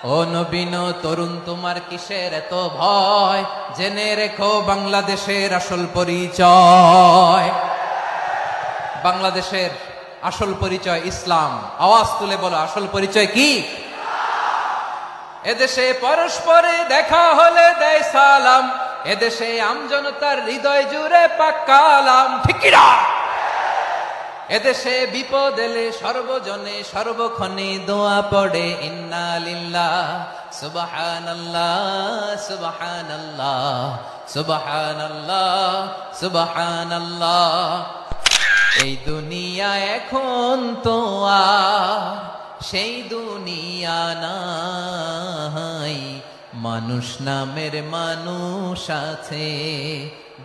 ও নবীন তরুণ, তোমার কিসের এত ভয়? জেনে রেখো বাংলাদেশের আসল পরিচয়। বাংলাদেশের আসল পরিচয় ইসলাম। আওয়াজ তুলে বলো, আসল পরিচয় কি? এদেশে পরস্পরে দেখা হলে দেয় সালাম, এদেশে আমজনতার হৃদয় জুড়ে পাক্কালাম, ঠিক কি না? এদেশে বিপদ এলে সর্বজনে সর্বক্ষণে দোয়া পড়ে ইন্না লিল্লাহ সুবহানাল্লাহ সুবহানাল্লাহ সুবহানাল্লাহ সুবহানাল্লাহ। এই দুনিয়া এখন তো আর সেই দুনিয়া নাই, মানুষ নামের মানুষ আছে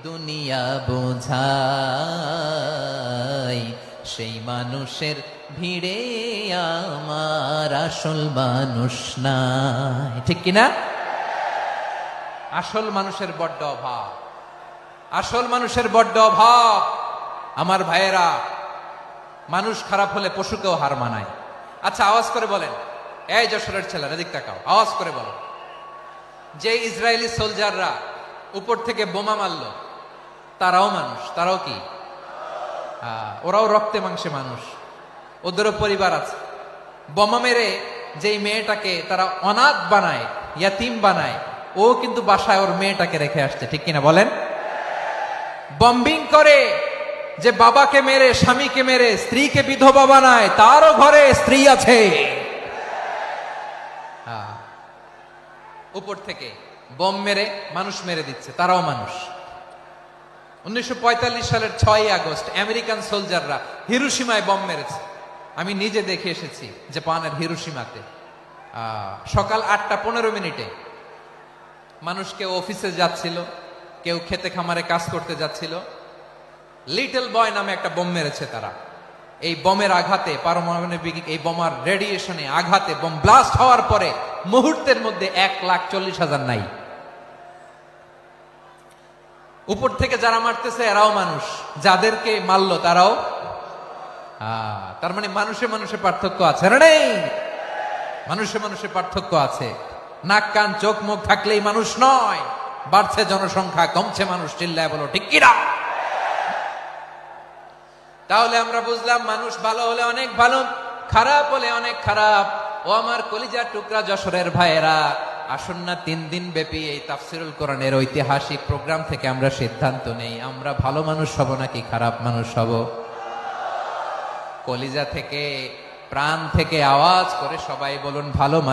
দুনিয়া বোঝাই, সেই মানুষের ভিড়ে আমার আসল মানুষ নাই, ঠিক কিনা? আসল মানুষের বড্ড অভাব, আসল মানুষের বড্ড অভাব। আমার ভাইয়েরা, মানুষ খারাপ হলে পশুকেও হার মানায়। আচ্ছা, আওয়াজ করে বলেন, এই যশোরের ছেলেরা দিক তাকাও, আওয়াজ করে বলো, যে ইসরায়েলি সোলজাররা উপর থেকে বোমা মারলো তারাও মানুষ? তারাও কি? ওরাও রক্তে মাংসে মানুষ, ওদেরও পরিবার আছে। বোমা মেরে যেই মেয়েটাকে তারা অনাথ বানায়, ইয়াতিম বানায়, ও কিন্তু বাসায় ওর মেয়েটাকে রেখে আসছে, ঠিক কিনা বলেন? বম্বিং করে যে বাবাকে মেরে, স্বামীকে মেরে স্ত্রীকে বিধবা বানায়, তারও ঘরে স্ত্রী আছে। উপর থেকে বোম মেরে মানুষ মেরে দিচ্ছে, তারাও মানুষ। 1945 সালের 6ই আগস্ট আমেরিকান সোলজাররা হিরোশিমায় বোম মেরেছে। আমি নিজে দেখে এসেছি জাপানের হিরোশিমাতে। সকাল 8:15 মানুষ কেউ অফিসে যাচ্ছিল, কেউ খেতে খামারে কাজ করতে যাচ্ছিল। লিটল বয় নামে একটা বোম মেরেছে তারা। এই বোমের আঘাতে, পারমাণবিক এই বোমার রেডিয়েশনে আঘাতে, বোম ব্লাস্ট হওয়ার পরে মুহূর্তের মধ্যে 1,40,000 নাই। উপর থেকে যারা মারতেছে এরাও মানুষ, যাদেরকে মারলো তারাও। তার মানে মানুষে মানুষে পার্থক্য আছে না? নেই? মানুষে মানুষে পার্থক্য আছে। নাক কান চোখ মুখ থাকলেই মানুষ নয়। বাড়ছে জনসংখ্যা, কমছে মানুষ, চিল্লায় বলো ঠিক কিনা? তাহলে আমরা বুঝলাম, মানুষ ভালো হলে অনেক ভালো, খারাপ হলে অনেক খারাপ। ও আমার কলিজার টুকরা যশোরের ভাইয়েরা, আসুন না 3 দিন ব্যাপী এই তাফসিরুল কোরআনের ঐতিহাসিক প্রোগ্রাম থেকে আমরা সিদ্ধান্ত নেই, আমরা ভালো মানুষ হব নাকি খারাপ মানুষ হব। কলিজা থেকে, প্রাণ থেকে আওয়াজ করে সবাই বলুন, ভালো